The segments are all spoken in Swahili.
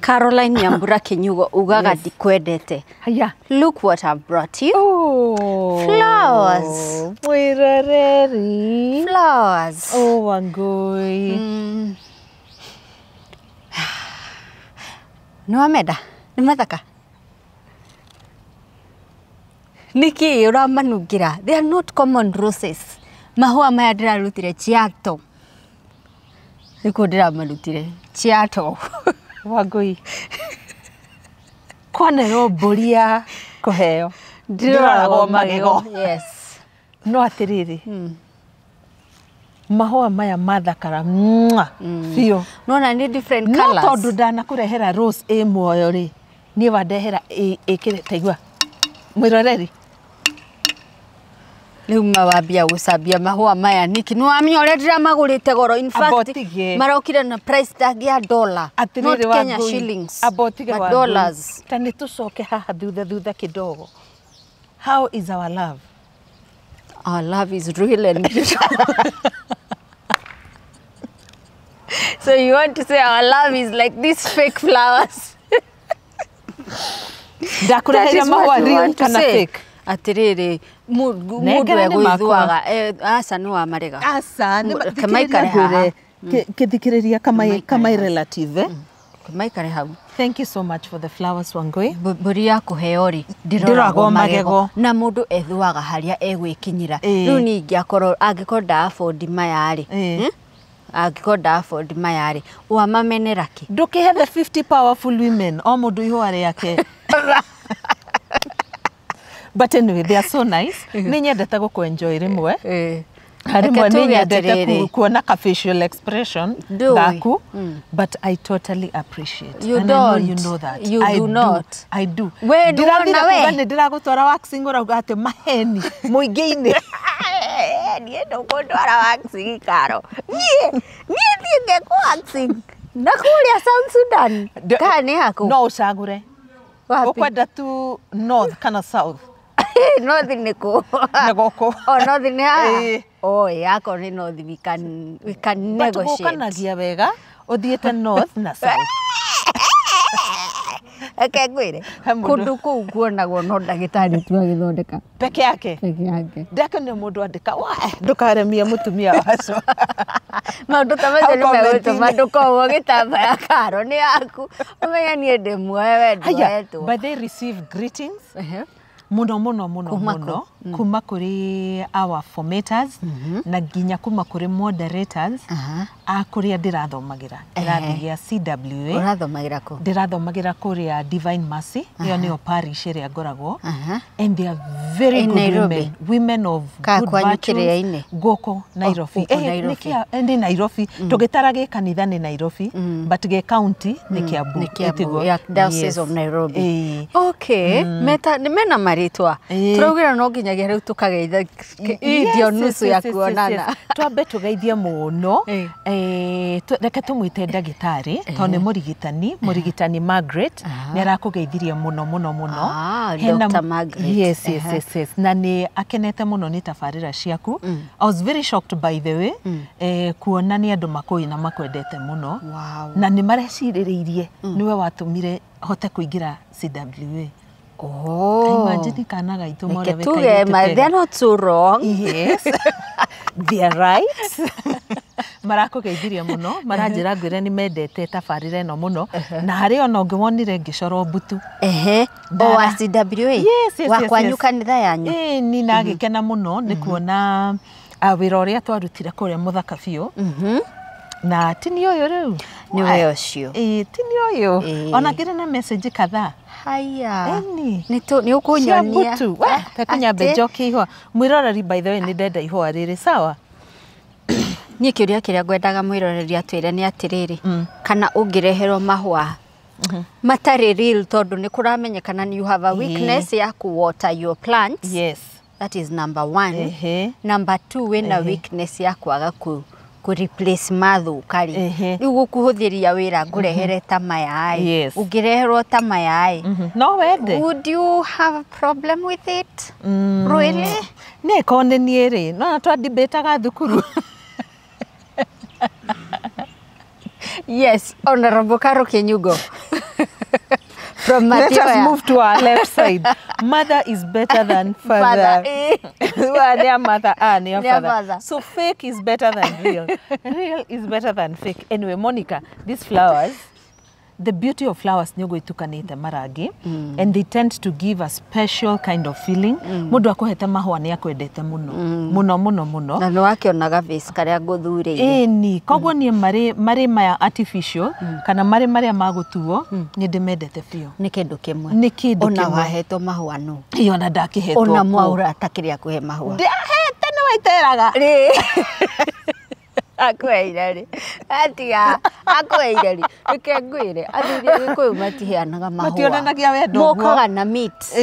Caroline Nyambura Kenyugo ugaga dikwedete. Haya. Look what I've brought you. Oh. Flowers. Mwirereri. Flowers. Oh, Wangui. Nuameda. Nimathaka. Niki uramanugira. They are not common roses. Mahua maya ndirarutire Chiato. Niko ndiramarutire Chiato. Wangui. Kwane yo boria koheo. Ndiroragwo magego. Yes. No atiriri. Mahua maya mathakara. Fio. No ni different colors. No tondu ndana kurehera rose e muoyo ri. Ni wandehera ikire taigua. Mwiroreri. Leo mawabia usabia mahua maya niki no amnyore ndira magurite goro in fact marokire na price tag ya dollar not Kenya shillings abotige wa dollars tani tucoke haha thutha kidogo. How is our love? Our love is real and beautiful. So you want to say our love is like these fake flowers? Dakurehera mahua real kana fake? Atiriri mudu egwithuaga asa no amarega asa kamaikare haha kithikiriria kamai relative kamaikare hau. Thank you so much for the flowers Wangui. Buri ya kuheori ndiroragwo magego na mundu ethuaga haria egwikinyira riu ningi akoro angikorda afford mayari angikorda afford mayari wa mameneraki ndukihe the 50 powerful women o mundu ihware yake. But anyway, they are so nice. Ni nyendete gukuenjoy rimwe. Harimwe ni nyendete kuona ka facial expression gaku. But I totally appreciate. You and don't. I know you know that. You do not. I do. We do not know. Ndiragutwara waxing urauga ate maheni muingi-ini. Ni ndo kundwara waxing karo. Ni ngeko waxing. Nakuria South Sudan. Kani hako. No usagure. Ukwenda tu north kana south. North niko. Negoko. Oh, north ni ha. Oh, yako ni north we can negotiate. But ukanagia wega uthiete north na south. Okay, gwire. Kundu kuu kuonagwo no ndagitari tu agithondeka. Peke yake. Peke yake. Ndaka ni mundu andika wa ndukaremia mutumia wacu. Maundu tamaze ni megutuma ndukowo gitambaya karo ni yaku. Umenya ni ende mwewe nduetu. But they receive greetings. Muno kuma kuri our formators na ginya kuma kuri moderators akuria ndirathomagira irathia CWA urathomagira ku ndirathomagira kuri Divine Mercy iyo niyo parish ria ngoragwo and they are very good women of good virtue goko Nairobi ndi Nairobi tugitarage kanitha ni Nairobi but ge county ni Kiambu Diocese of Nairobi. Okay, mena maritwa turaugira no nginyagia riu tukageitha idio nusu ya kuonana twambe tugeithie muno reke tumwite ndagitari to ni murigitani Margaret ni arakugeithirie muno Dr. Margaret. Yes na ni akenete muno ni tafarira ciaku. I was very shocked by the way kuona ni andu makuina makwendete muno na ni mareciririirie niwe watumire hote kuingira CWA. Oh, imagine kana gaitu mora weka. They're not so wrong. Yes. They are right. Marako geithiria muno, maranjira ngwire ni mendete tafarire no muno na hari ona ngwonire ngicoro butu. O CWA. Yes. Wakwanyu kanitha yanyu. Ni nagikena muno ni kuona wira uria twarutire kuria muthaka biu. Na tini oyo riu. Ni wewe cio. Tini oyo. Ona ngire na message kadhaa. Haya. Ni ukunyonia. Pekunya bejoki ihwa. Mwiroreri by the way ni ndenda ihwa riri sawa. Ni kiuria kiria ngwendaga mwiroreri atwire ni atiriri. Kana ungireherwo mahua. Matari real tondu ni kuramenyekana you have a weakness ya ku water your plants. Yes. That is number 1. Number 2 wena weakness ya kwaga ku replace mathukari riu gukuhuthiria wira ngurehere ta mayai ungireherwo ta mayai no wende would you have a problem with it really ne konde niere no twa debate thukuru yes honorable Karo Kenyugo from Let us move to our left side. Mother is better than father. Their mother and your father. So fake is better than real. Real is better than fake. Anyway, Monica, these flowers, the beauty of flowers nyogo itukanite maragi and they tend to give a special kind of feeling. Mundu akohete mahua ni akwendete muno. Muno. Na no akionaga face karia nguthure. Ni kogwo ni mari maya artificial kana mari magutuo ni ndimendete bio. Ni kindu kimwe. Ni kindu kimwe. Ona wahetwo mahua no. Iyo na ndakihetwo. Ona mwaura atakiria kuhe mahua. Ndahete no waiteraga. Akweire ri atiga akweire ri ikengwire athiri gikuyu matiheanaga mahua mationanagia wendo mokaga na meat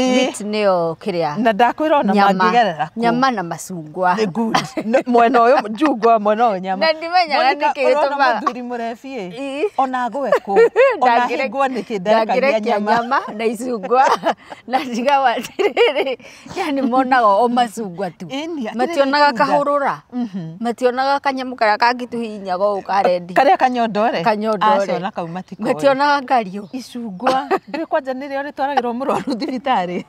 nio kiria na ndakwira ona mangigerera nyama na macungwa good mwena uyu njungwa mwena uyu nyama na ndimenyaga nikigituma muthuri murefi ona gweko ona hingwa nikindaga nyama na icungwa na ndiga watiriri yani monaga o macungwa tu mationaga kahurura mationaga kanyamu karia kangituhinya go ukarendi karia kanyondore acio na kauma tiko mationaga ngario icungwa ndi kwanja nirio ritwaragirwo murwaru thibitari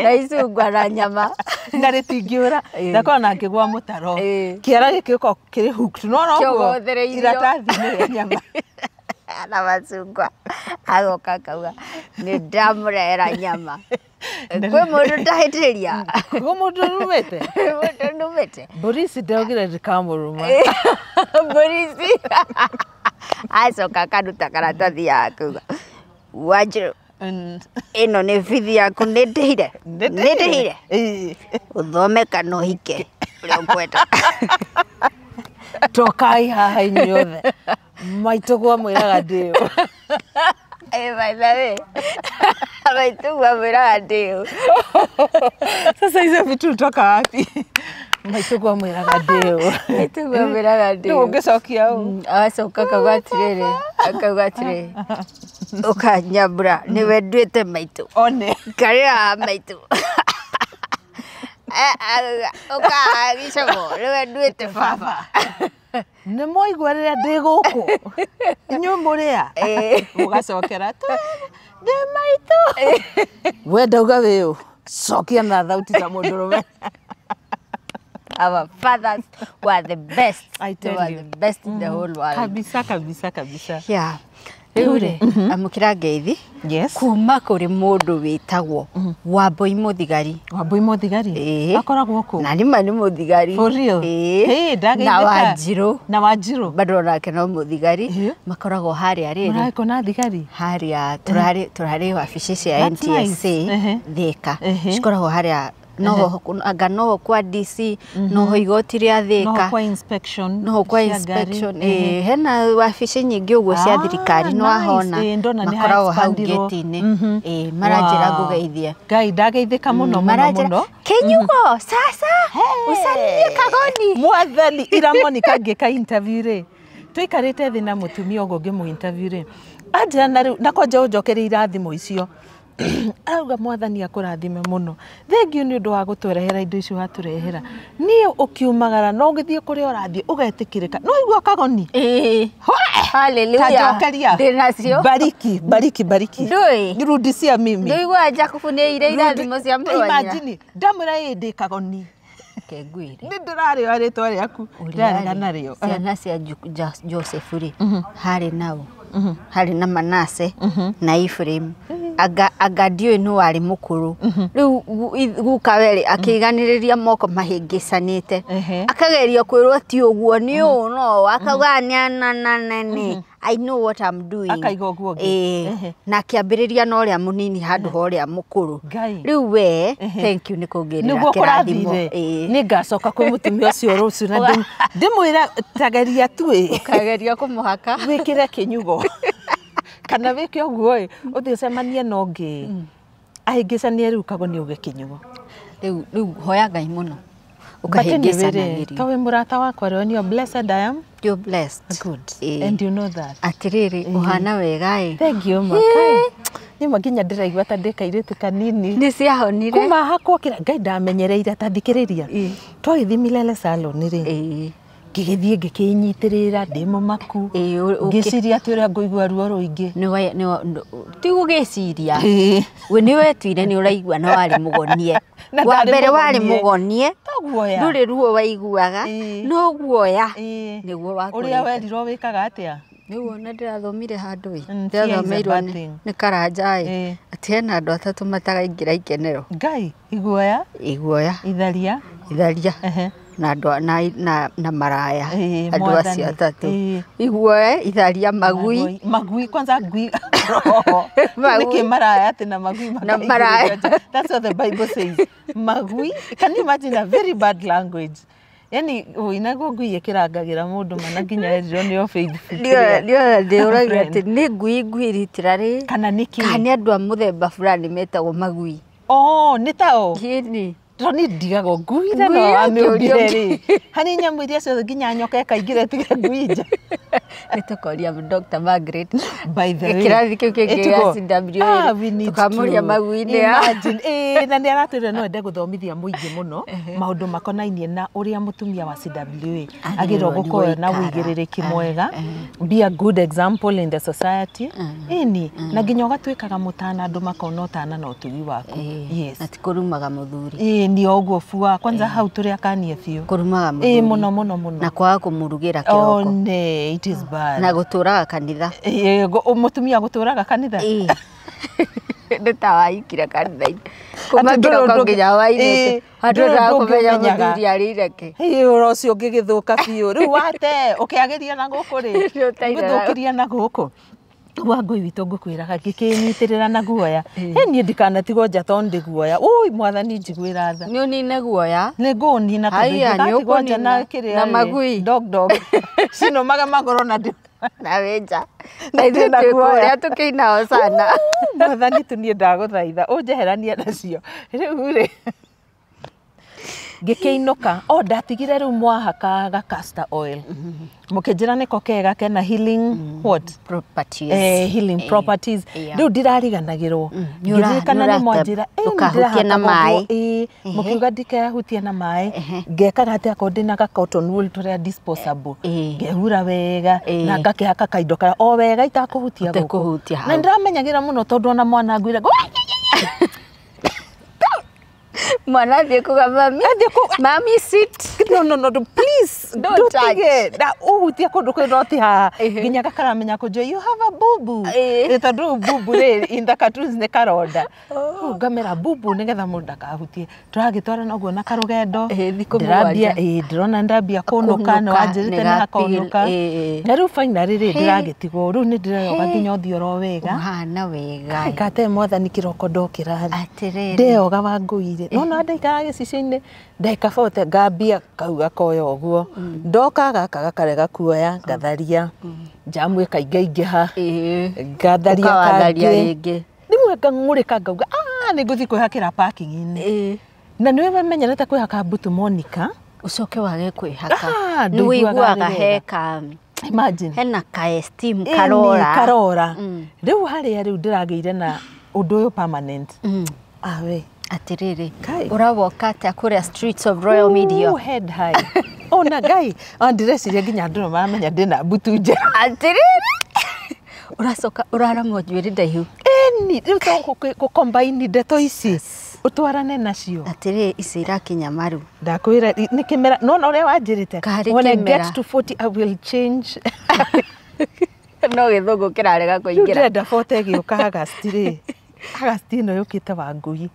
na icungwa na nyama na ritingiura ndakona ngigwa mutaro kiara gikiko kiri hooked no no iratathi ni nyama na macungwa agoka kauga ni ndamurera nyama kwe mundu ndahitiria kwe mundu numete Borisi ndaugire ndikamuruma Borisi acoka akaruta karatathi yakuga Wanjiru ino ni bithi yaku nindihire uthome kana uhike uria ukwenda tokai haha inyuothe maitugwa mwiraga ndiu by the way maitugwa mwiraga ndiu sasa hizo vitu toka wapi maitugwa mwiraga ndiu maitugwa mwiraga ndiu ungecokia u acoka akauga atiri ukanyambura niwe nduite maitu one karia maitu ukagicogo niwe nduite baba nä moigua rä rä a ndä gå kå inyuä må rä a å gacokera ndä maitå we ndauga wä å cokia na thauti ta må ndå rå me Our fathers were the best. I tell they were you. the best in the whole world. Kabisa. Yeah. Riure amukira ngeithi kuma kuri mundu witagwo Wambui Muthigari. Wambui Muthigari akoragwo ku na nima ni muthigari for real na Wanjiru bado nake no muthigari makoragwo haria riri marako na thigari haria turari wabici cia NTSA Thika cikoragwo haria no kwa DC no igoti ria Thika no kwa inspection hena wabici nyingi uguo cia thirikari no ahona makoragwo hau gate-ini maranjira ngugeithie Ngai ndageithika muno Kenyugo sasa usalie Kagoni mwathani ira Monica ngika interview ri twikarite thi na mutumia ugo ngimu interview ri anja na kwanja unjokeria irathimo icio auga mwathani akurathime muno thengiu ni undu wa gutwerehera indo icio waturehera nie ukiumagara no ngithie kuri urathie ugetikirika no igua Kagoni haleluya ndinacio bariki ndui rudisia mimi ndigua Jacob ni ire irathimo cia mwanya imagine ndamura ndi Kagoni kengwire ni ndirari waritwa riaku ndirari nario ciana cia Joseph ri hari nao hari na Manase na Ephraim anga ndio no wari mukuru riu gukaweri akiganiriria moko mahingicanite akageria kwirwo ti uguo ni no akauga ni I know what I'm doing akaigoguo na kiambiriria no ria munini handu ho ria mukuru riu we thank you ni kungirira kirathimo ni ngacoka kwi mutumia ucio rucio na ndimwira tageria tu ukageria kumuhaka wikire kinyugo kana wike uguo uthie cemanie no ngi ahingicanie riu Kagoni uge kinyugo riu hoya Ngai muno ukahĩngĩcanagĩrio. Kawe mũrata wakwa rĩo nĩyo blessed I am. You're blessed. Good. And you know that. Atiriri, uhana wega Thank you, Makai. Nĩma nginya ndĩraigua ta ndĩkairĩtu kanini. Nĩ ciahonire. Kuma hakwo kĩra Ngai ndamenyereire ta thikĩrĩria. Twagĩthiĩ Milele Salon rĩ. Ngĩgĩthiĩ ngĩkĩnyitĩrĩra ndĩ mũmaku. Ngĩciria atĩ ũrĩa ngũigua ruo rũingĩ. Ti gũgĩciria. We nĩ wetuire nĩ ũraigua na warĩ mũgonie. Wa mbere warĩ mũgonie. Ndũrĩ ruo waiguaga. No guoya. Nĩguo wakũrĩte. Ũrĩa werirwo wĩkaga atĩa? Nĩguo na ndĩrathomire handũ ndĩrathomeirwo nĩ Karanja atĩ hena andũ atatũ mataraingĩra ikenero. Ngai iguoya itharia na maraya andũ acio atatũ. Iguoya itharia magui kwanza ngui nĩkĩ maraya atĩ na magui maraya. That's what the Bible says. Magui, can you imagine a very bad language? Yani inago ngui ĩkĩrangagĩra mũndũ mana nginya erirwo nĩ Faith. Ndio ndĩũragia atĩ nĩ ngui literally kana nĩkĩ kana andũ a mũthemba fulani metagwo magui. Nĩ tao. Kĩni Toni ndigago ngui na no amĩũmbire rĩ. Hani nyamũ iria ciothe nginya nyoka ĩkaingĩra tiga ngui nja. Nĩtũkoria Dr. Margaret. By the way. Kĩrathi kĩu kĩngĩ gĩa CWA. Tũkamũria magui-inĩ. Na nĩ aratwĩra no ende gũthomithia mũingĩ mũno maũndũ makonainie na ũrĩa mũtumia wa CWA agĩrĩirwo gũkorwo na wĩigĩrĩrĩki mwega. Be a good example in the society. Na nginya ũgatuĩkaga mũtana andũ makona ũtana na ũtugi waku. Yes. Ati kũrumaga mũthuri. Ni oguo bua kwanza hau tũrĩa kanie biũ. Kũrumaga mũthuri. Mũno. Na kwaga kũmũrugĩra kĩroko. It is bad. Na gũtũraga kanitha. Mũtumia gũtũraga kanitha. Nĩ ta waikire kanitha-inĩ. Kuma kĩroko nginya wainĩte. Andũ ndakũmenya mũthuri arĩire kĩ. Ũhoro ũcio ũngĩgĩthũka biũ. Rĩu wate ũkĩagĩria na gũkũ rĩ. Ũgĩthũkĩria na gũkũ. Wa ngui witũ ngũkwĩraga ngĩkĩnyitĩrĩra na guoya. Niĩ ndikanatigwo nja tondũ ndĩ guoya. Mwathani njiguĩra tha. Nĩ ũnine guoya. Nĩ ngũnina tondũ ndĩgatigwo nja na kĩrĩa. Na magui. Dog. Cinomaga magũrũ na ndĩ. Na wenja. Na ithuĩ twĩkũrĩa tũkĩina Hosana. Mwathani tu niĩ ndagũthaitha ũnjeherania nacio. Rĩu rĩ. Ngĩkĩinũka ndatigire rĩu mwahakaga castor oil. Mũkĩnjĩra nĩko kega kena healing properties. Healing properties. Rĩu ndirariganagĩrwo. Ngĩririkana nĩ mwanjĩra ndũkahutie na maĩ. Mũkiuga ndikehutie na maĩ. Ngekaga atĩ akorwo ndĩna ga cotton wool tũrĩa disposable. Ngehura wega na ngakĩhaka kaindo karĩa wega itakũhutia gũkũ. Na ndiramenyagĩra mũno tondũ ona mwana ngwĩra Mwana thiĩ kuga mami sit. No, please don't touch. Da uhutia kũndũ kwĩna oti haha. Nginya gakaramenya kũnjua you have a bubu. Tondũ bubu rĩ in the cartoons nĩ karonda. Ngamera bubu nĩgetha mũndũ ndakahutie. Tũragĩtwarana ũguo na karũgendo. Ndĩrona ndambia kũnũka na wanjĩrĩte nĩ hakonũka. Na rĩu finally rĩ ndĩragĩtigwo. Rĩu nĩ ndĩreyoga nginya ũthiũ wega. Ũhana wega. Ngate Mwathani kĩroko ndokĩra. Atĩrĩrĩ. Ndeyoga wa ngũire. No ndaikara gĩcicio-inĩ ndagĩka 40 ngambia kau gakoya ũguo. Ndoka gaka gakarega kuoya ngatharia. Njamu ĩkaingĩha. Ngatharia kangĩ. Rĩmwe ngang'ũrĩka ngauga nĩ ngũthiĩ kwĩhakĩra parking-inĩ. Na nĩwe wamenyerete kwĩhaka mbutu Monica. Ũcoke wage kwĩhaka. Nĩ wĩiguaga heka. Imagine. Hena ka esteem karora. Rĩu harĩa rĩu ndĩragĩire na ũndũ ũyũ permanent. We. Atĩrĩrĩ, ũrawoka atĩa kũrĩa streets of Royal Media? Head high. Na Ngai, ndireciria nginya andũ nĩ maramenya ndĩna mbutu njega. Atĩrĩrĩ. Ũracoka ũraramwo njuĩrĩ ndaihu. Rĩu gũcombine ndeto ici ũtwarane nacio. Atĩrĩrĩ, ici irakinya maru. Ndakwĩra nĩ kĩmera no ũrĩa wanjĩrĩte. When I get to 40 I will change. No gĩthũngũ kĩrarega kũingĩra. Ndĩrenda 40 gĩũka August rĩ. August ĩno yũkĩte wa ngui.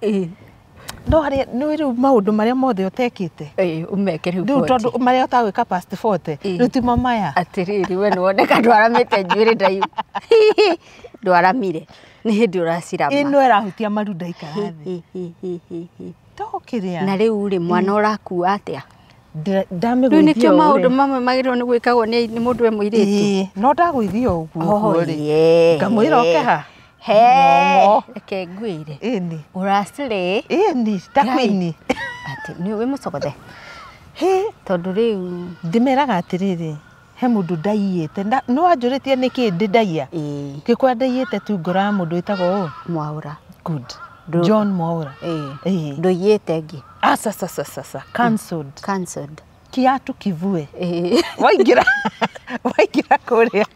No harĩa nĩ rĩu maũndũ marĩa mothe ũtekĩte. Ũmeke rĩu 40. Rĩu tondũ marĩa ũtagwĩka past 40 rĩu ti maya. Atĩrĩrĩ we nĩwoneka ndwaramĩte njuĩrĩ ndaihu. Ndwaramire nĩ hĩndĩ ũracirama. Ĩno ĩrahutia maru ndaikara thĩ. Tokĩrĩa. Na rĩu rĩ mwana ũrakua atĩa? Ndamĩgũithia. Rĩu nĩkĩo maũndũ mamwe magĩrĩirwo nĩ gwĩkagwo nĩ mũndũ we mũirĩtu. No ndagũithia ũguo rĩ. Ngamwĩra oke ha. Reke ngwĩre. Ĩni. Ũracirĩ. Ĩni, takwĩini. Atĩ nĩ wĩ mũcogothe. tondu riu ndimeraga atiriri he mundu ndaiyite no anjuritie niki ndaia gikwa ndaiyite tu ngora mundu itago Mwaura. Good. John Mwaura. Nduiyite ngi. Sasa cancelled. Kiatu kivue. Waigira kuria.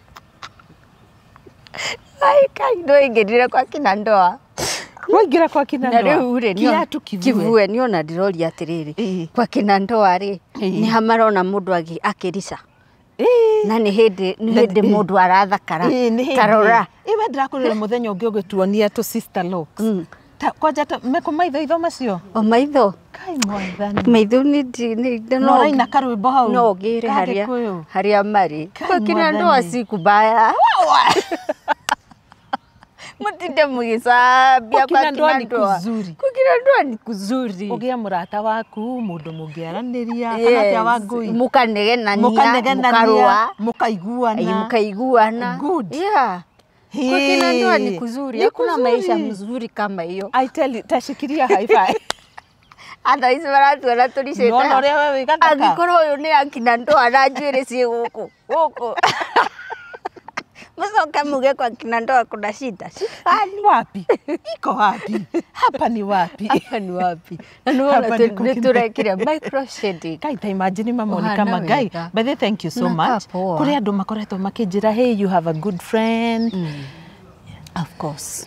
Ai kai ndo ingirire kwa kina ndoa. Waigira kwa kina ndoa. Na riu ri kiatu kivue ni ona ndirori atiriri. Kwa kina ndoa ri ni hamarona mundu akirica. Na ni hindi mundu arathakara. Tarora. Iwe ndirakurira muthenya ungi ugituonia to sister locks. Kwanja meko maitho itho macio. O maitho. Kai mwaithani. Maitho ni no raina karwimbo hau. No gire haria mari. Kwa kina ndoa si kubaya. Mutinde mugisabia kwa kina ndoa ni kuzuri. Kwa kina ndoa ni kuzuri. Ugia murata waku mundu mungiaraniria kana tia wangui. Mukanegenania, mukaiguana. Good. Yeah. Kwa kina ndoa ni kuzuri. Hakuna maisha mzuri kama hiyo. I tell you, tashikiria high five. Anda hizi maratu wana tuliseta. Nono ria wewe gataka. Angikoro uyu ni akina ndoa na njuire cie guku. Msoka muge kwa kina ndoa kuna shida. Shikani wapi? Iko wapi? Hapa ni wapi? Hapa ni wapi? Na nuona turekira micro shading. Kai ta imagine mamoni kama gai. But they thank you so much. Kuri andu makoretwo makijira, hey, you have a good friend. Of course.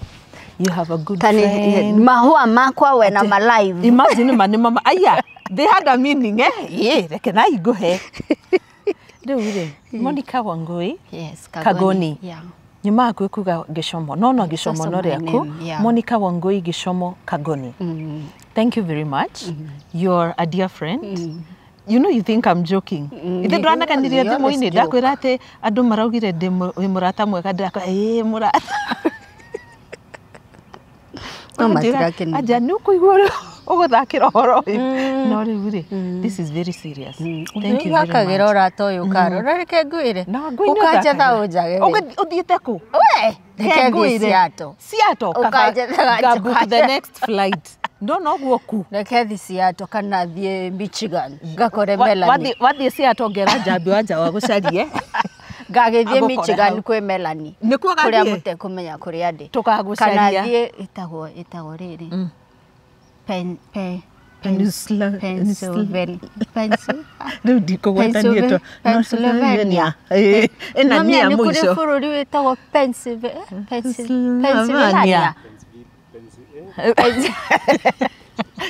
You have a good friend. Mahua makwa we na malive. Imagine mama aya, they had a meaning reke na go he. Rĩu Monica Wangui. Yes, Kagoni. Yeah. Nyuma kuga Gishomo. No Gishomo no riaku. Monica Wangui Gishomo Kagoni. Thank you very much. You're a dear friend. You know, you think I'm joking. Ithe ndwanaganirie thimu-ini ndakwira ati andu maraugire ndi murata mwega ndakwa murata. Aja ni ukuigua uguthakira horo uyu no riu ri this is very serious. Thank you very much. Akagira urata uyu karo reke nguire ukaje tha unjage uthiite ku we reke nguire Seattle ukaje book the next flight no guo ku reke thi Seattle kana thie Michigan ngakore Melanie wathie Seattle ngera njambi wanja wa gucarie ngagithie Michigan kwi Melanie nikuo gathie kuria mute kumenya kuria ndi tukagucaria kana thie itagwo riri Pennsylvania. Ena ni ya mwisho. Kuri bururi witagwo Pennsylvania.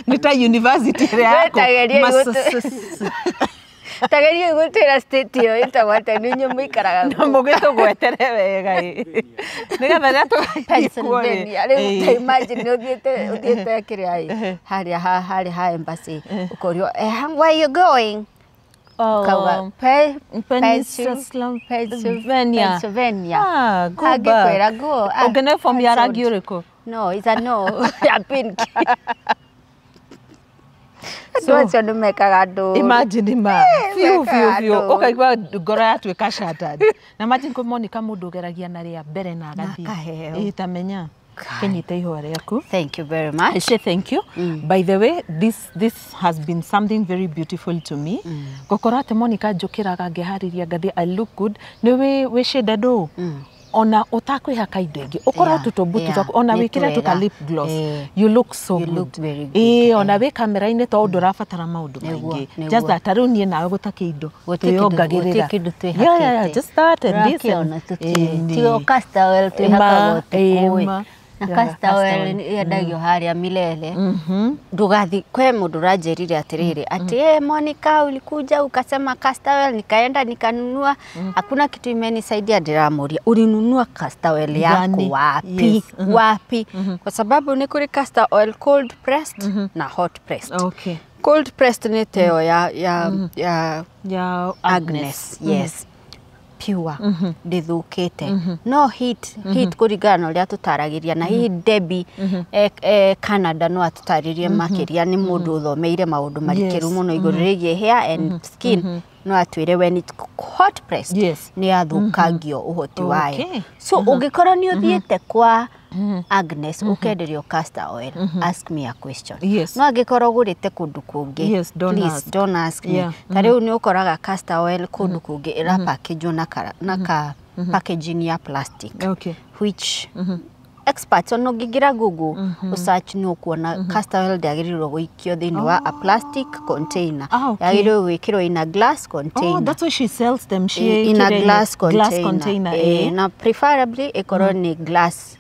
Nita university yako. Tageria gutira state yo itagwate ni nyumu ikaraga. Na mugito gwetere wega nigetha Pennsylvania. Rĩu imagine uthiete kiria haria embassy ukorio where you going? Kauga Pennsylvania. Ah, go back. Ungene form ya rangi uriku? No, it's a no. Ya pink. So numekaga ndu. Imagine fiu ukaigua ngoro yatuika shattered. Na imagine ko Monica mundu geragia na ria mbere na agathi. Itamenya kenyite ihwa riaku. Thank you very much. I say thank you. By the way, this has been something very beautiful to me. Gokorate Monica njukiraga ngehariria ngathi I look good. Niwe we shade do. Ona utakwihaka indo ingi ukora tutombutu twaku ona wikira tuka lip gloss you look so good. Look very good. Ona we kamera-ini to ndurabatara maundu maingi just that arunie nawe gutake indo tuyongagirira yeah just start and this tio castor tuhaka gote na castor yendagio haria milele ndugathi kwe mundu ranjerire atiriri ati Monica ulikuja ukasema castor nikaenda nikanunua hakuna kitu imenisaidia ndiramuria ulinunua castor yako wapi wapi kwa sababu ni kuri castor oil cold pressed na hot pressed. Okay. Cold pressed ni teo ya Agnes. Yes. Pure ndithukite no heat kurigana uria tutaragiria na hii Debbie Canada no atutaririe makiria ni mundu uthomeire maundu marikiru muno iguru rigie hair and skin no atwire when it hot pressed ni athukagio uhoti wayo so ungikora ni uthiete kwa Agnes ukenderio castor oil, ask me a question. Yes. No angĩkorwo gũrĩte kũndũ kũngĩ, Yes, please don't ask me. Ta rĩu nĩ ũkoraga castor oil kũndũ kũngĩ ĩra package na packaging ya plastic, which experts on ngĩgira Google search no kuona castor oil ndagĩrĩirwo gũikio thĩinĩ wa a plastic container. Yagĩrĩirwo gwĩkĩrwo in a glass container. Oh, that's why she sells them. In a glass container. Na preferably ĩkorwo ni glass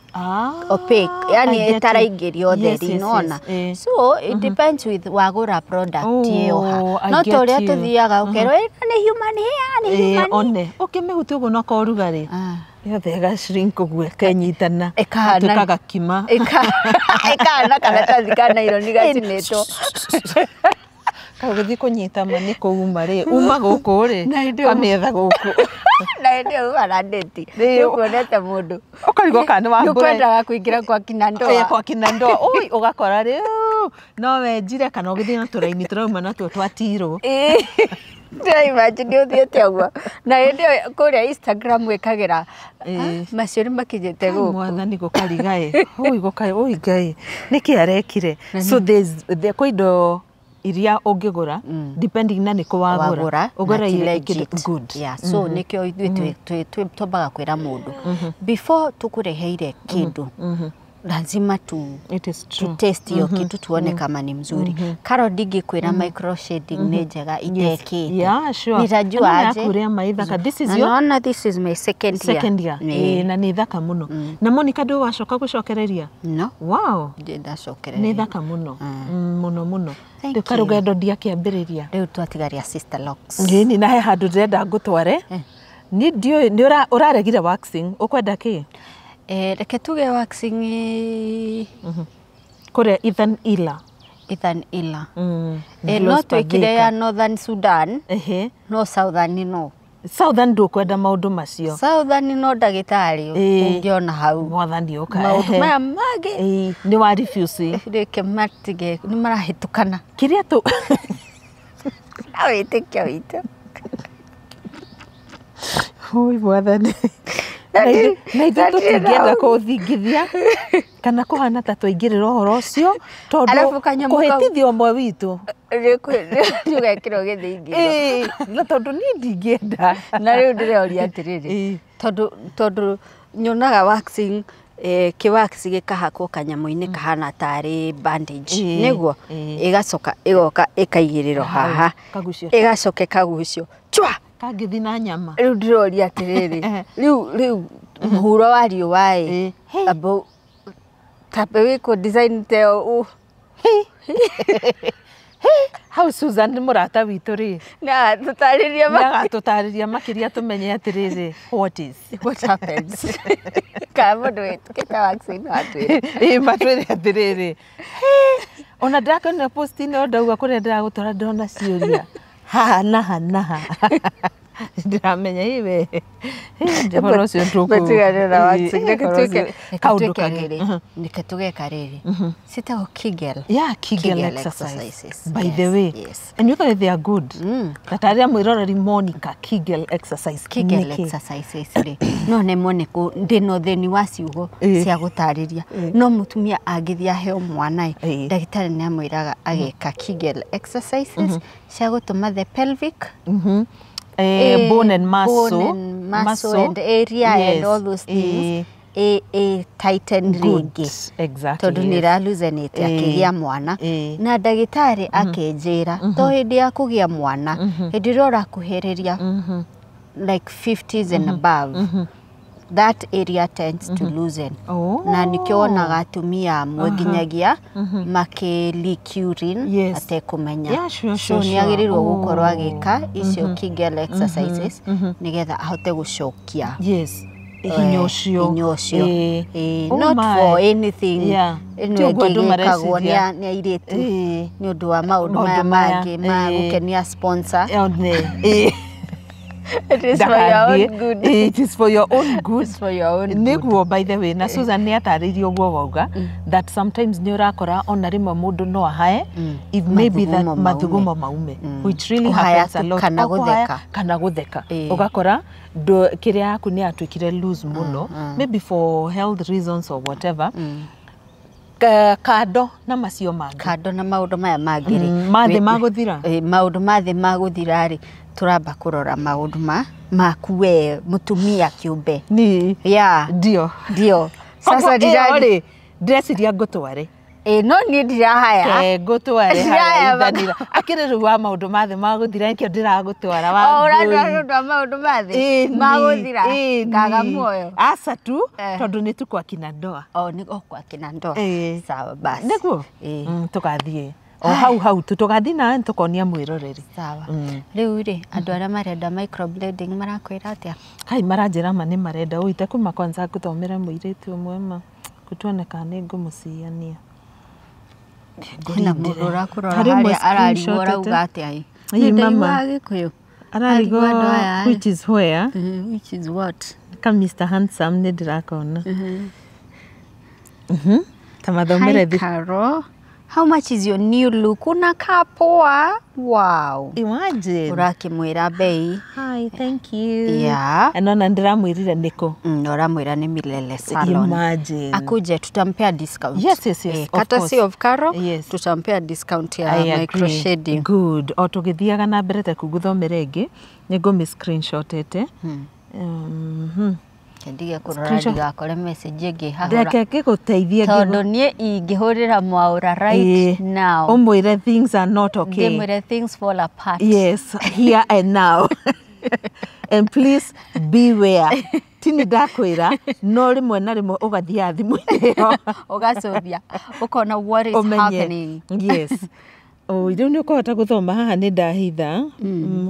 opaque, yani itaraingĩrio ũtheri, nona. So it depends with wagũra product ĩyo ha. No tũrĩa tũthiaga ũkerwo nĩ human hair, ni human hair. Ũkĩmĩhutia ũguo no korugari. Yothe ĩga-shrink ũguo ĩkenyitana, ĩtuĩkaga kima. Ĩkahana karatathi ka naironi gacinĩtwo. Kagũthiĩ kũnyita mani kũuma rĩ, uma gũkũ rĩ, kamĩetha gũkũ. Na hĩndĩ ũma na ndeti, nĩũkuonete mũndũ. Ũkarigwo kana nĩ wa mbura. Nĩũkwendaga kũingĩra kwa kina ndoa. Kwa kina ndoa, ũi ũgakora rĩ, no wenjire kana ũgĩthiĩ na tũraini tũrauma natuo twa tirũ. Imagine ũthiĩte ũguo. Na hĩndĩ kũrĩa Instagram wĩkagĩra macio nĩ makinyĩte gũkũ. Mwathani gũkariga ũi Ngai, nĩkĩ arekire? So kwĩ indo iria ũngĩgũra depending na nĩkũ wagũra, ũgũra good. Yeah, so nĩkĩo ithuĩ twambaga kwĩra mũndũ before tũkũreheire kĩndũ lazima tu test hiyo kitu tuone kama ni mzuri. Karo ndingĩkwĩra micro shading nĩ njega itekĩte. Yeah, sure. Nitajua aje. Nakuria maithaka. This is your this is my second year. Na nĩ thaka mũno. Na Monica ndũ wacoka gũcokereria? No. Wow. Ndacokereria. Nĩ thaka mũno. Mũno. Rĩu rũgendo ndiakĩambĩrĩria. Rĩu twatigaria Sister Locks. Ni na he handũ ndĩrenda ngũtware. Ni ndiũ nĩ ũraregire waxing. Ũkwenda kĩ? Reke tuge waxing kũrĩa Ethan Ila. No twĩkire ya Northern Sudan. No Southern no. Southern ndũkwenda maũndũ macio. Southern no ndagĩtarĩ ũngĩona hau. Mwathani ũka. Maũndũ maya mangĩ nĩ wa refuse. Reke matige nĩ marahĩtũkana. Kĩrĩa tu awĩtĩkia witũ. Oi mwathani. Na ithuĩ tũtingĩenda kũthingithia kana kũhana ta twaingĩrĩra ũhoro ũcio tondũ kũhĩtithia ũmwe witũ nĩũgekĩrwo gĩthĩngithio na tondũ niĩ ndingĩenda. Na rĩu ndĩreũria atĩrĩrĩ, tondũ nyonaga waxing kĩwax gĩkahakwo kanyamũ-inĩ kahana tarĩ bandage nĩguo ĩgacoka ĩgoka ĩkaigĩrĩrwo haha ĩgacoka ĩkagucio chwa kangĩthi na nyama. Rĩu ndĩroria atĩrĩrĩ, rĩu mũhuro wa riũa abo tape wĩkwo design teo hau Susan nĩ mũrata witũ rĩ, na tũtarĩria makĩria tũmenye atĩrĩrĩ what happens kana mũndũ wĩtũkĩte waxing atwĩre matwĩre atĩrĩrĩ ona ndakona post-inĩ ndauga kũrĩa ndĩragũtwara ndona ciũria naha ndiramenya iwe ndĩboro cio tũkũtiganĩra waxing kaũndũ kagĩrĩ nĩkatũgeka rĩrĩ sitagwo Kegel exercises. By the way, and you know they are good. Tataria mwĩroreri Monica Kegel exercises rĩ no nĩ moneko ndĩno thĩni wa ciugo cia gũtarĩria no mũtumia angĩthiĩ aheo mwana ndagĩtarĩ nĩ amwĩraga ageka Kegel exercises cia gũtũma the pelvic bone and muscle and area and all those things tighten rĩngĩ. Exactly. Tondũ nĩ raluzenĩte akĩgĩa mwana na ndagĩtarĩ akenjĩra to hĩndĩ ya kũgĩa mwana hĩndĩ ĩrĩa ũrakuhĩrĩria like 50s and above that area tends to loosen. Na nĩkĩo wonaga atumia amwe nginyagia makĩ-leak urine atekũmenya. So nĩagĩrĩirwo gũkorwo agĩka icio Kegel exercises nĩgetha ahote gũcokia hinya ũcio. Not for anything. Ĩno ĩngĩgĩkagwo nĩ airĩtu nĩ ũndũ wa maũndũ maya mangĩ ma gũkenia sponsor. It is for your own good. It is for your own good. It's for your own good. Niguo by the way na Susan nĩ atarĩirie ũguo wauga that sometimes nĩ ũrakora ona rĩmwe mũndũ no ahae if maybe that mathugumo maume which really happens a lot kana gũtheka ũgakora kĩrĩa yaku nĩ atuĩkire loose mũno maybe for health reasons or whatever kando na macio mangĩ kando na maũndũ maya mangĩ rĩ mathĩ magũthira maũndũ mathĩ magũthira rĩ turamba kurora maũndũ maku we mutumia kiumbe ni ndio sasa ndirari ndĩreciria ngũtware no niĩ ndirahaya ngũtware harĩa ithanira akĩrĩ rĩu wa maũndũ mathĩ magũthira nĩkĩo ndĩragũtwara wa ũrandwa maũndũ mathĩ magũthira ngaga muoyo aca tu tondũ nĩ tukwakina ndoa nĩ gwakina ndoa sawa basi nĩguo tũgathiĩ hau tugathiĩ nawe tũkonia mwĩroreri sawa rĩu rĩ andũ arĩa marenda microblading marakwĩra atĩa kai maranjĩra ma nĩ marenda ũite kuma kwanza ngũthomera mũirĩtu ũmwe ma gũtuone kana nĩ ngũmũciania na mũndũ ũrakũrora harĩa ararigwo ũrauga atĩa mama ararigwo which is where which is what ka Mr. Handsome nĩ ndĩrakona tamathomere Carol. How much is your new look? Unakaa poa. Wow. Imagine. Urakimwira bei. Hi, thank you. Yeah. Anona ndiramwirira niko. Uramwira ni Milele Salon. Imagine. Akuje tutampea discount. Yes. Courtesy of Carol. Yes. Tutampea discount ya micro shading. Good. O tugithiaga na mbere te kuguthomera ingi nigo mi screenshotete. Ndige kurora ndigakore message ĩngĩ hahora ndeke ngĩgũteithie tondũ niĩ ingĩhũrĩra Mwaura right now ũmwĩre things are not okay ndĩmwĩre things fall apart yes here and now and please beware tini ndakwĩra no rĩmwe na rĩmwe ũgathiĩ thimũ-inĩ ĩyo ũgacũthia ũkona what is happening yes rĩu nĩ ũkũhota gũthoma haha nĩ ndahitha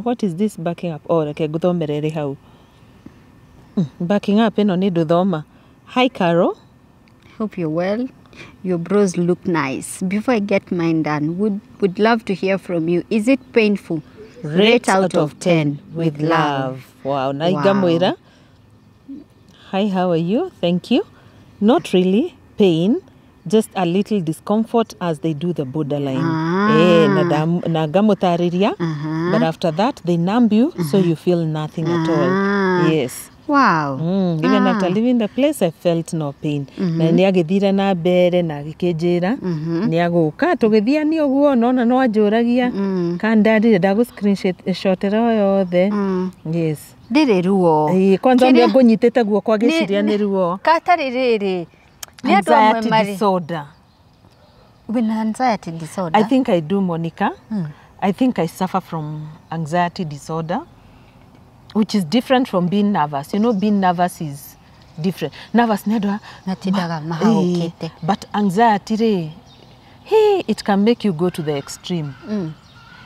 what is this backing up reke ngũthomere ĩrĩ hau backing up eno ni nduthoma. Hi Carol. Hope you're well. Your brows look nice. Before I get mine done, would love to hear from you. Is it painful? Rate out of 10 with love. Wow. Naigamwira. Hi, how are you? Thank you. Not really pain, just a little discomfort as they do the borderline. Nagamutariria. But after that, they numb you, so you feel nothing at all. Yes. Wow. Even after leaving the place, I felt no pain. Na nĩ agĩthire na mbere na agĩkĩnjĩra nĩ agũka tũgĩthiania ũguo nona no anjũragia kandari ndagũ screenshotera yothe. Yes. Ndĩrĩ ruo. Kwanza nĩ ngũnyitĩte guoko agĩciria nĩ ruo. Katarĩ rĩrĩ. Nĩ andũ amwe marĩ disorder. With anxiety disorder. I think I do, Monica. I think I suffer from anxiety disorder, which is different from being nervous. You know, being nervous is different. Nervous nedwa natidaga mahaukite. But anxiety it can make you go to the extreme.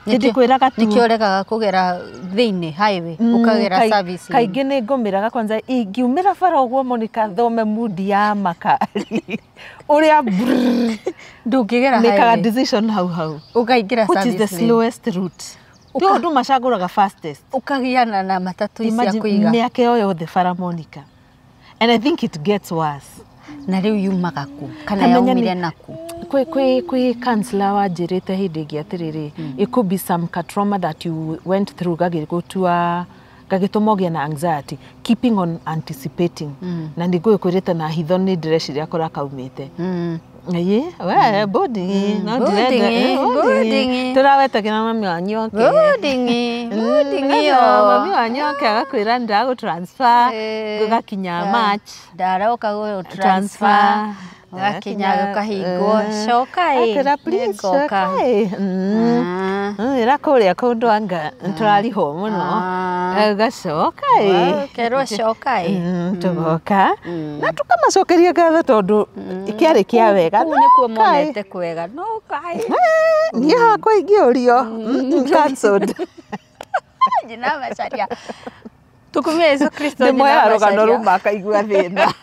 Nikiorekaga kugera thĩinĩ highway ukagera service. Kaingĩ nĩ ngũmĩraga kwanza ingiumĩra bara ũguo Monica thome mood ya makari. Ũrĩa ndũngĩgera highway. Nĩkaga decision hau. Ukaingĩra service. Which is the slowest route. Ndu macagũraga fastest. Ukagiana na matatu cia kuiga. Mĩaka yothe bara Monica. And I think it gets worse. Na rĩu yumaga ku kana yaumire naku. Kwi counselor wanjĩrĩte hĩndĩ ĩngĩ atĩrĩrĩ, it could be some trauma that you went through gagĩtũma ũgĩe na anxiety, keeping on anticipating. Na nĩngũkwĩrĩte na hitho nĩ ndĩreciria kũrĩa kaumĩte. Boarding. Tũrawetagira mami wanyu oke. Boarding yo. Mami wanyu oke agakwĩra ndagũtransfer gũgakinya March. Ndaroka gũtransfer. Gakinya gũkahingwo. Coka Coka ĩra kũrĩa kũndũ anga tũrarihwo mũno. Gacoka kerwo coka tũgoka na tũkamacokeria ngatho tondũ kĩarĩ kĩa wega. Kũu nĩkuo monete kwega. No kai. Niĩ hakwa ingĩũrio cancelled. Jina macaria. Tukumia Yesu Kristo ni moya rũgano rũma akaigua thĩna.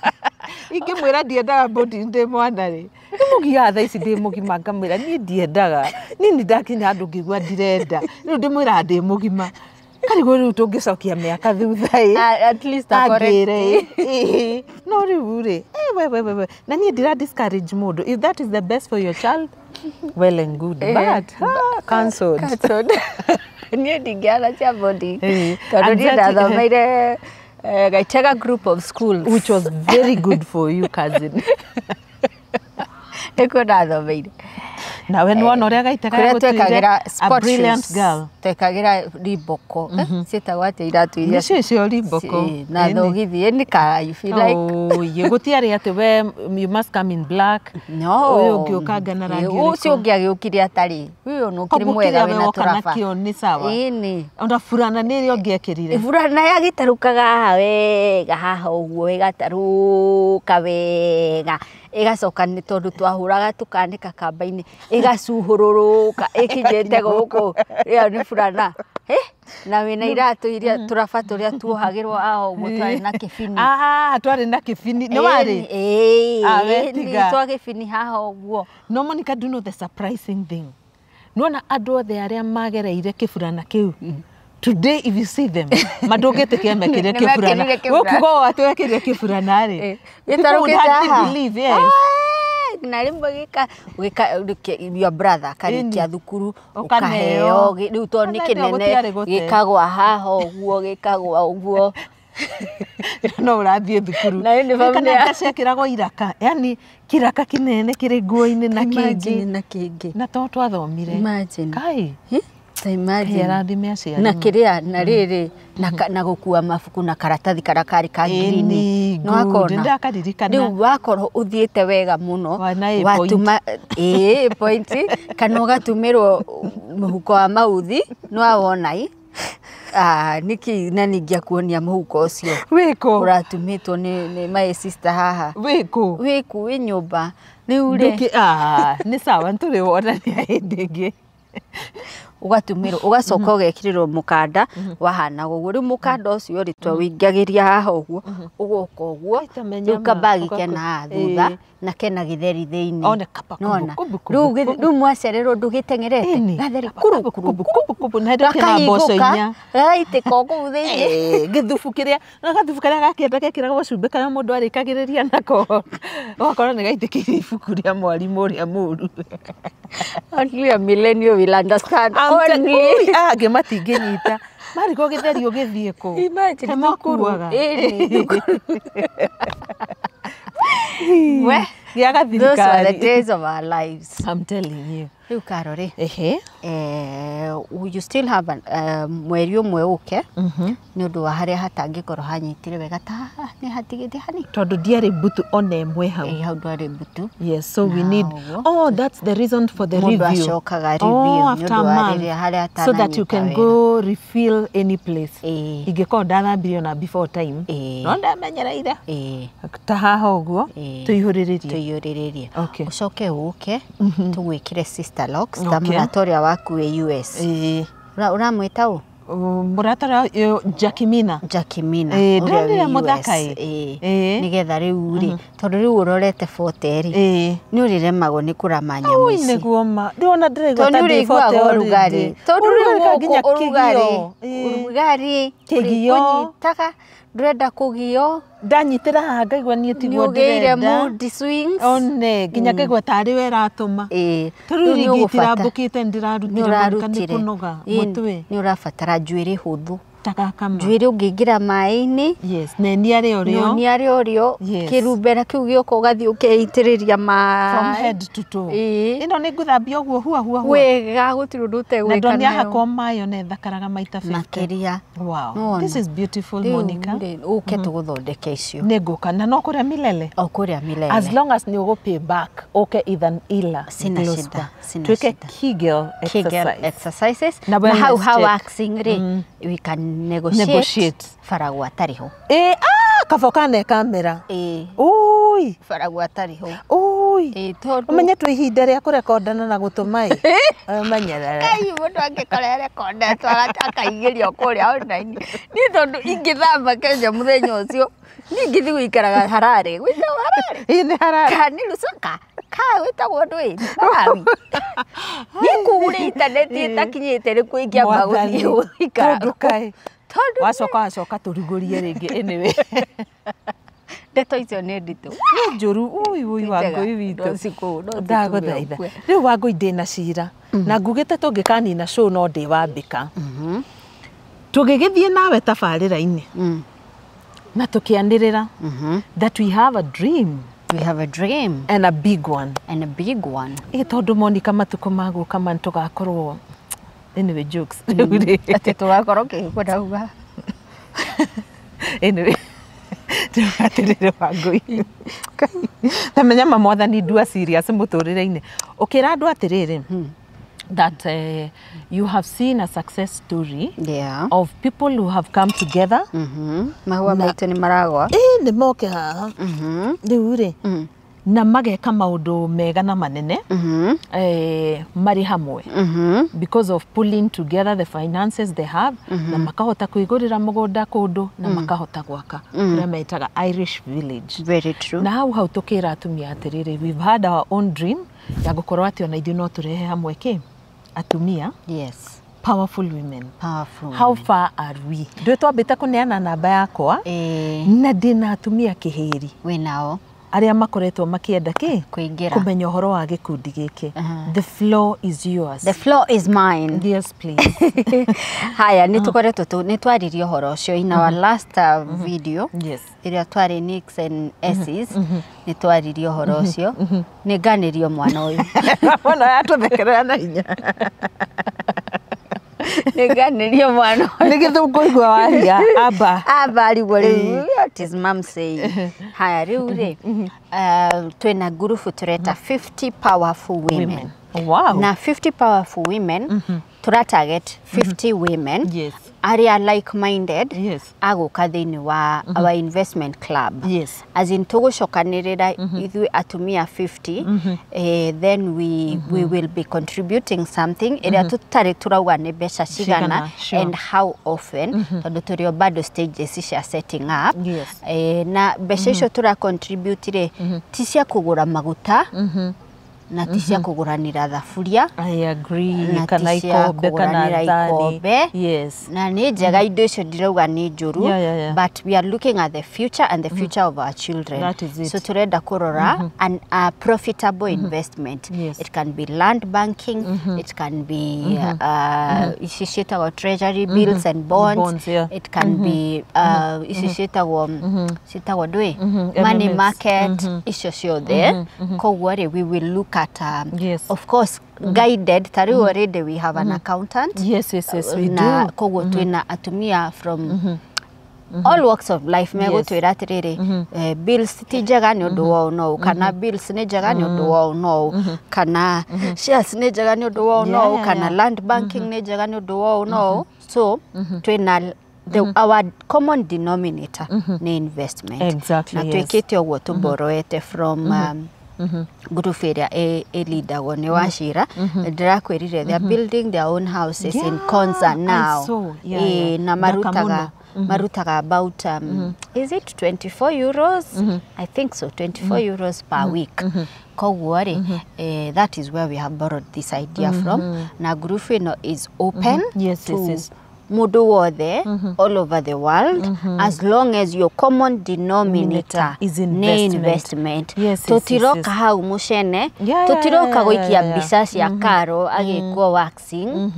Ingĩmwĩra ndiendaga body ndĩ mwana rĩ. Mũgiga thaa ici ndĩ mũgima ngamwĩra niĩ ndiendaga. Nini ndakinya andũ ngĩgua ndirenda. Rĩu ndĩmwĩra ndĩ mũgima. Karigo riu tungicokia miaka thutha at least agire no riu ri we na nie ndira discourage mundu. If that is the best for your child, well and good, but cancelled. Nie ndingiana cia body tondu nie ndathomeire Gaitega group of schools, which was very good for you, cousin. Eko ndathomeire na we nona uria Gaitega twekagira a brilliant girl, twekagira riboko cietagwo atia iratu iria nicio riboko na thogithi ni ka you feel like ye gutiari ati we you must come in black. No uyu ngiukanga na rangi ucio ngiagiukire atari uyu nukire mwega wina turafa ni sawa ini onda furana ni rio ngiekirire furana yagitarukaga wega haha uguo igataruka wega igacoka ni tondu twahuraga tukanika kamba-ini igacuhururuka ikinyite guku iyo ni furana na wina iratu iria turafa turia tuohagirwo aho uguo twari na kibini twari na kibini ni wari ni twa kibini haha uguo. No, Monica, do you know the surprising thing? Nona andu othe aria magereire kifurana kiu today, if you see them, madogete kia mekire kifurana. Wokugo watu wekire kifurana ri. People would hardly believe, yes. Na rimwe gika your brother karikia thukuru ukaheo riu to ni kinene gikagwa haha uguo gikagwa uguo no urathie thukuru na ni family acekiragwo iraka, yani kiraka kinene kiri nguo-ini na kingi na to twathomire. Imagine kai na kiria na riri na gukua mabuku na karatathi karakari ka green no akona riu wakorwo uthiete wega muno watuma point kana ugatumirwo muhuko wa mauthi no awonai niki na ningia kuonia muhuko ucio wiko uratumitwo ni my sister haha wiko wi nyumba riu ri ni sawa nturi wonania hindingi ugatumirwo ugacoka ugekirirwo mukanda wahana guo riu mukanda ucio ri twawingagiria haha uguo ugoka uguo ukabagi kena thutha na kena githeri thiini nona riu mwacererwo ndugitengerete gatheri kubu na ndo kena mboco inya gaiteka ugu thiini githubu kiria gakienda gekiragwo cumbi kana mundu arikagiriria nako wakora ni gaitikirie ibuku ria mwarimu uria muru. Only a millennial will understand. Only age matinginyita mariko githeri ugithie ku imagine makuruaga we those are the days of our lives. I'm telling you. Riu Karori you still have mweri umwe uke ni undu wa haria hatangikorwo hanyitire wega ta ni hatigithia hani tondu diari butu ona emwe hau hau ndwari butu. Yes, so we need that's the reason for the review. Ashokaga review after a month, so that you can go refill any place. Ingeko ndathambirio na before time no ndamenyereire ta haha uguo tuihuriririe ucoke uke tugwikire sister locks ta muratoria waku we US uramwita u muratoria Jakimina ndonire muthaka nigetha riu ri tondu riu urorete foteri ni uriremagwo ni kuramanya muici niguo ma ndiona ndirigwa ta foteri tondu riu urugari kigio taka ndurenda kugio ndanyitira haha ngaigua nie tiguo ndirenda mood swings one nginya ngaigua tari we ratuma riu ngitira mbukite ndirarutira kana kunoga mutwe ni urabatara njuiri huthu takakama njuiri ungingira mai-ini na niari orio kirumbera kiu gioka ugathi ukeitiriria mai from head to toe ino ni nguthambia uguo hua wega gutiri ndute gweka nayo na hako mayo ne thakaraga maita 50 makiria. Wow, this is beautiful, Monica. Uke tuguthondeke icio neguka na no kuria milele as long as ni ugo pay back either ila sina shida tweke Kegel exercises na how waxing ri we can negotiate faragwa tariho kavokane kamera ui faragwa tariho tondu umenye tu ihinda ria kurekondana na gutuma menyerere mundu angikora rekonda akaigirio kuria online ni tondu ingithamba Kenya muthenya ucio ni ngithi gwikaraga Harare ni Harare kani Lusaka Kai wĩtagwo ndwĩ Malawi. Nĩkure intaneti ĩtakinyĩte rĩ kũingĩamba gũthiĩ gũikara. Wacoka tũrugũrie rĩngĩ anyway. Ndeto icio nĩ nditũ. Nĩ njũru ui Wangũi witũ. Ndagũthaitha. Rĩu Wangũi ndĩna cira. Na ngugĩte tũngĩkanina show no ndĩ wambĩka. Tũgĩgĩthiĩ nawe tabarĩra-inĩ. Na tũkĩanĩrĩra that we have a dream. We have a dream. And a big one. And a big one. Tondũ Monica matukũ magũka man tũgakorwo anyway jokes. Atĩ tũgakorwo kĩhiko uga. Anyway. Tũgatirĩre Wangũi. Tamenya mamwathani ndua serious mũtũrĩre-inĩ. Ũkĩra andũ atĩrĩrĩ. That you have seen a success story of people who have come together. Mahua maitũ nĩ maragwa. Nĩ moke haha. Rĩu rĩ na mageka maũndũ mega na manene marĩ hamwe because of pulling together the finances they have na makahota kwĩgũrĩra mũgũnda kũndũ na makahota gwaka ũrĩa metaga Irish village. Very true. Na hau tũkĩra atumia atĩrĩrĩ, we've had our own dream ya gũkorwo atĩ ona ithuĩ no tũrehe hamwe kĩ atumia. Yes. Powerful women. Powerful. How far are we? Ndĩ twambĩte kũneana namba yakwa na ndĩna atumia kĩhĩri. Wĩnao. Arĩa makoretwo makĩenda kĩ kũingĩra kũmenya ũhoro wa gĩkundi gĩkĩ. The floor is yours. The floor is mine. Yes, please. Haya, nĩtũkoretwo nĩtwaririe ũhoro ũcio in our last video. Yes. Ĩrĩa twarĩ Nix and Esses. Nĩtwaririe ũhoro ũcio. Nĩnganĩrio mwana ũyũ. Mwana yatũthekerera na hinya. Nĩnganĩrio mwana ũyũ. Nĩ gĩthũngũ igua waria aba. Aba arigwo rĩu. What is mom saying? Haya, rĩu rĩ. Twĩna ngurubu tũreta 50 powerful women. Wow. Na 50 powerful women. Tũratarget 50 women. Yes. Are like-minded. Yes. Agũka thĩinĩ wa our investment club. Yes. As in tũgũcokanĩrĩra ithuĩ atumia 50. Then we will be contributing something. Ĩrĩa tũtarĩ tũrauga nĩ mbeca cigana and how often. Tondũ tũrĩ o bado stages cia setting up. Yes. Na mbeca icio tũra contribute rĩ ti cia kũgũra maguta. Na ti cia kũgũranĩra thaburia. I agree. Na ti cia kũgũranĩra ikombe. Yes. Na nĩ njega indo icio ndirauga nĩ njũru. But we are looking at the future and the future of our children. That is it. So turenda kũrora a profitable investment. Yes. It can be land banking. It can be ici ciĩtagwo treasury bills and bonds. It can be ici ciĩtagwo ndũĩ money market. Icio ciothe. Koguo rĩ we will look at of course guided tari already we have an accountant. Yes, we na do. Koguo twina atumia from all walks of life megũtwĩra atĩrĩrĩ bills ti njega nĩ ũndũ wa no kana bills nĩ njega nĩ ũndũ wa no kana shares nĩ njega nĩ ũndũ wa no kana land banking nĩ njega nĩ ũndũ wa no. So twina our common denominator nĩ investment. Exactly. Na twĩkĩte ũguo tũborowete from group ĩrĩa ĩleadagwo nĩ Wachira. Ndĩrakwĩrire they are building their own houses in Konza now. Na marutaga about is it 24 euros? I think so, 24 euros per week. Koguo rĩ that is where we have borrowed this idea from. Na group ĩno is open to mũndũ wothe all over the world as long as your common denominator is investment. Tũtiroka hau mũcene, tũtiroka gũikia mbica cia Karo agĩkwo waxing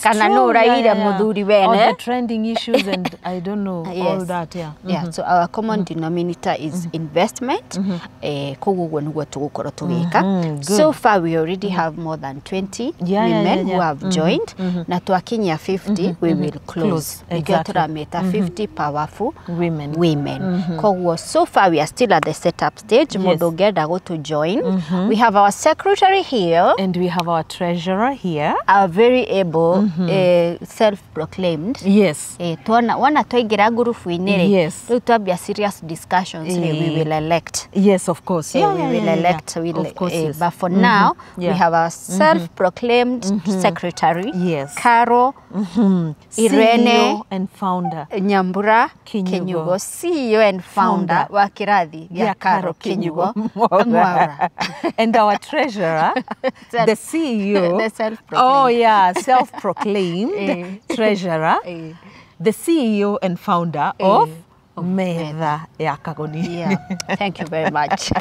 kana no ũraire mũthuri wene. All the trending issues and I don't know all that. So our common denominator is investment. Koguo guo nĩguo tũgũkorwo tũgĩka. So far we already have more than 20 women who have joined. Na twakinyia 50 we will close. Exactly. 50 powerful women. Koguo so far we are still at the setup stage. Mũndũ ũngĩenda go to join. We have our secretary here. And we have our treasurer here. Our very able self-proclaimed. Yes. Wana twaingĩra ngurubu-inĩ rĩ. Yes. Rĩu twambia serious discussions we will elect. Yes, of course. We will elect. But for now we have our self-proclaimed secretary. Yes. Carol Irene CEO and founder Nyambura Kinyugo, CEO and founder wa kirathi gĩa Karo Kinyugo Mwaura. And our treasurer, the CEO, the self-proclaimed. Self-proclaimed treasurer, the CEO and founder of Metha ya Kagoni. Yeah, thank you very much.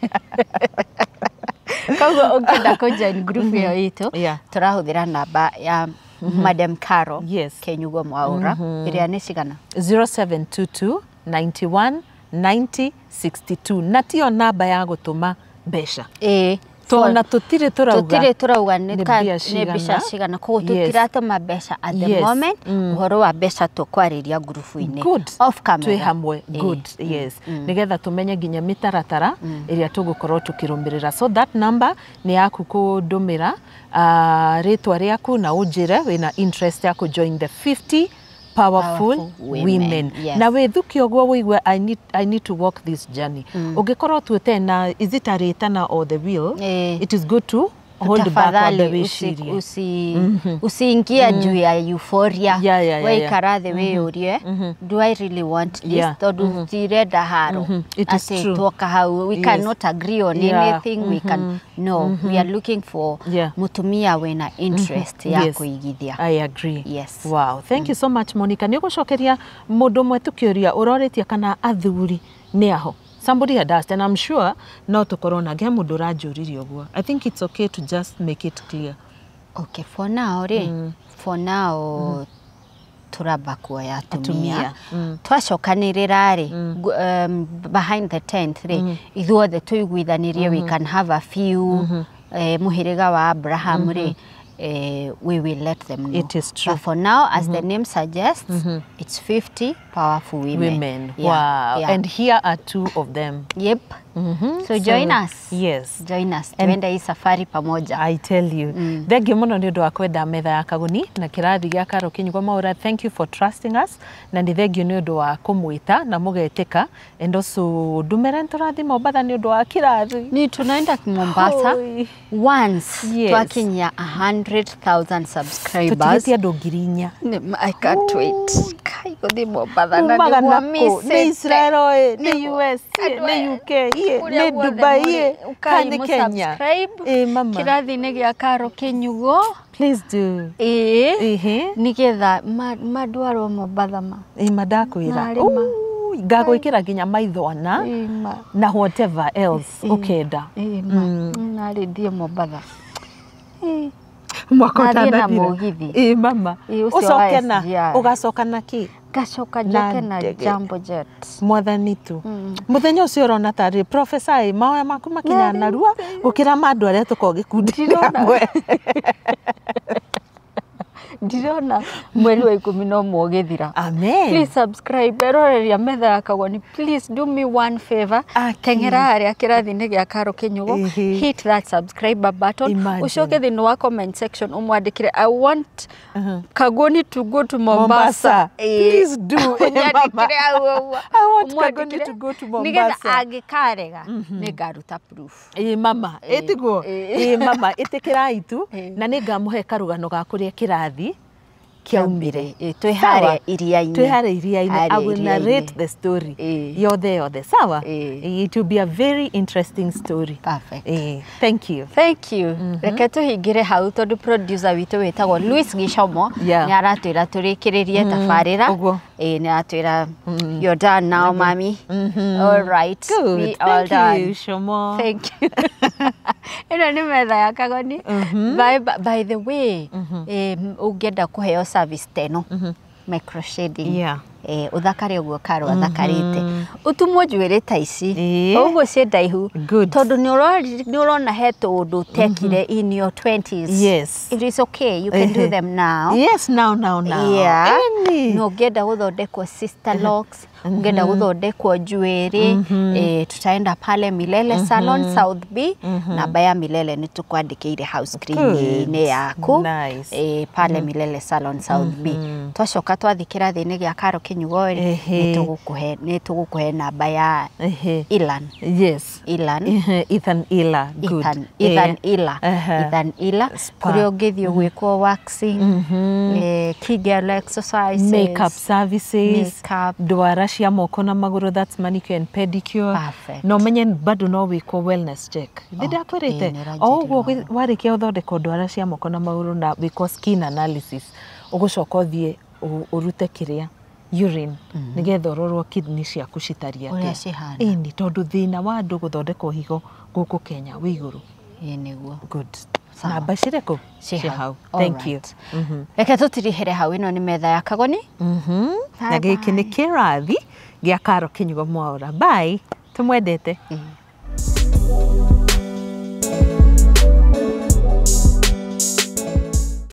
Koguo ungenda kujoin group ĩyo itũ tũrahũthĩra namba ya Madam Caro Kinyugo Mwaura ĩrĩa nĩ cigana 0722 91 90 62 na tiyo namba ya gũtũma mbeca. Tona tutire turauga nĩ mbeca cigana koguo tutiratũma mbeca at the moment ũhoro wa mbeca tũkwarĩria group-inĩ off camera twĩ hamwe nigetha tumenye nginya mĩtaratara ĩrĩa tũgũkorwo tũkĩrũmĩrĩra. So that number nĩ yaku kũndũmĩra rĩtwa rĩaku na ũnjĩre wĩna interest ya join the 50 powerful women. Na withuki ogwo wigwe I need to walk this journey. Ungikorwo tuete na is it a retana or the wheel, it is good to hold back on the wiciria. Usiingia juu ya euphoria. Waikara the way urie. Do I really want this? Tondu tirenda haro. It is true. Tuoka hau. We cannot agree on anything. We can we are looking for mutumia wena interest ya kuigithia. I agree. Yes. Wow. Thank you so much, Monica. Nĩ ũgũcokeria mũndũ mwe tukĩũria ũroretie kana athuri nĩ aho. Somebody had asked, and I'm sure not to corona again mudora juririo. I think it's okay to just make it clear. Okay, for now, turabakua ya tumia. Twashokanirira behind the tent ithuothe tuiguithanirie we can have a few muhiriga wa Abraham we will let them know. It is true. But for now, as the name suggests, it's 50 powerful women. Wow. And here are 2 of them. Yep. So join us. Yes. Join us. Tuende hii safari pamoja. I tell you. Thank you muno nĩ ũndũ wa kwenda Metha ya Kagoni na kĩrathi gĩa Karo Kinyugo Mwaura. Thank you for trusting us. Na nĩ thank you nĩ ũndũ wa kũmwĩta na mũgetĩka. And also ndumĩra tũrathi Mombatha nĩ ũndũ wa kĩrathi. Ni tunaenda Mombasa once twakinyia 100,000 subscribers. Tũtigĩtie andũ 4,000. I can't wait. Kai gũthiĩ Mombatha na nĩguo miss Israel, nĩ US, nĩ UK, nĩ Dubai, kana Kenya. Mama. Kĩrathi-inĩ gĩa Karo Kinyugo. Please do. Nigetha madwarwo Mombatha ma. Madakwĩra. Ngagwĩkĩra nginya maithwana na whatever else ukenda. Narĩ thiĩ Mombatha. Mwakota ndathira. Mama. Ucoke na ugacoka na ki? Gacoka njoke na Jambo Jet. Mwathani tu. Muthenya ucio urona tari professor maoya maku makinya narua gukira mandu aria tuko gikundi kamwe. Ndirona mweri wa 11 ũgĩthira. Amen. Please subscribe. Eroreria Metha ya Kagoni. Please do me one favor. Teng'era harĩa kĩrathi-inĩ gĩa Karo Kinyugo. Hit that subscribe button. Ucoke thĩinĩ wa comment section umwandĩkire I want Kagoni to go to Mombasa. Please do. Nyandĩkire hau. I want Kagoni to go to Mombasa. Nĩgetha angĩkarega nĩngaruta proof. Mama, ĩtiguo. Mama, ĩtĩkĩrai tu na nĩngamũhe karũgano ga kũrĩa kĩrathi kiaumire. Twĩhare iria-inĩ. I will narrate the story. Yothe. Sawa? It will be a very interesting story. Perfect. Thank you. Thank you. Reke tũhingĩre hau tondũ producer witũ wĩtagwo Louis Gichomo nĩ aratwĩra tũrĩkĩrĩrie tabarĩra. Nĩ aratwĩra you're done now, mommy. All right. Good. We all done. Thank you, Shomo. Thank you. Ĩno nĩ Metha ya Kagoni. By the way, ũngĩenda kũheo service teno micro shading uthakare ũguo Karo athakarĩte utumwo njuĩrĩ ta ici ũguo ciĩ ndaihu tondũ nĩ ũrona he tũndũ tekire in your 20s. Yes. It is okay, you can do them now. Yes, now. Yeah. No ũngĩenda gũthondekwo sister locks, ũngĩenda gũthondekwo njuĩrĩ tutaenda pale Milele Salon South B. Namba ya Milele nĩ tũkwandĩkĩire house screen-inĩ yaku. Nice. Pale Milele Salon South B. Twacoka twathi kĩrathi-inĩ gĩa Karo Kinyugo nĩ tũgũkũhe namba ya Ilan. Yes. Ilan. Ethan Ila. Good. Ethan Ila. Ethan Ila. Kũrĩa ũngĩthiĩ gwĩkwo waxing, Kegel exercises, makeup services, ndwara cia moko na magũrũ, that's manicure and pedicure. Perfect. No menye bado no wĩkwo wellness check. Ndĩrakwĩrĩte o ũguo warĩkia ũthondeka ndwara cia moko na magũrũ na wĩkwo skin analysis, ũgũcoka ũthiĩ ũrute kĩrĩa urine nĩgetha ũrorwo kidney ciaku citariĩ atĩa. Ĩni tondũ thĩna wa andũ gũthondeka higo gũkũ Kenya wĩ igũrũ. Nĩguo. Good. Namba cirĩkũ? Ciĩ hau. Thank you. Reke tũtirihere hau, ĩno nĩ metha ya Kagoni. Na gĩkĩ nĩ kĩrathi gĩa Karo Kinyugo Mwaũra. Bye. Tũmwendete.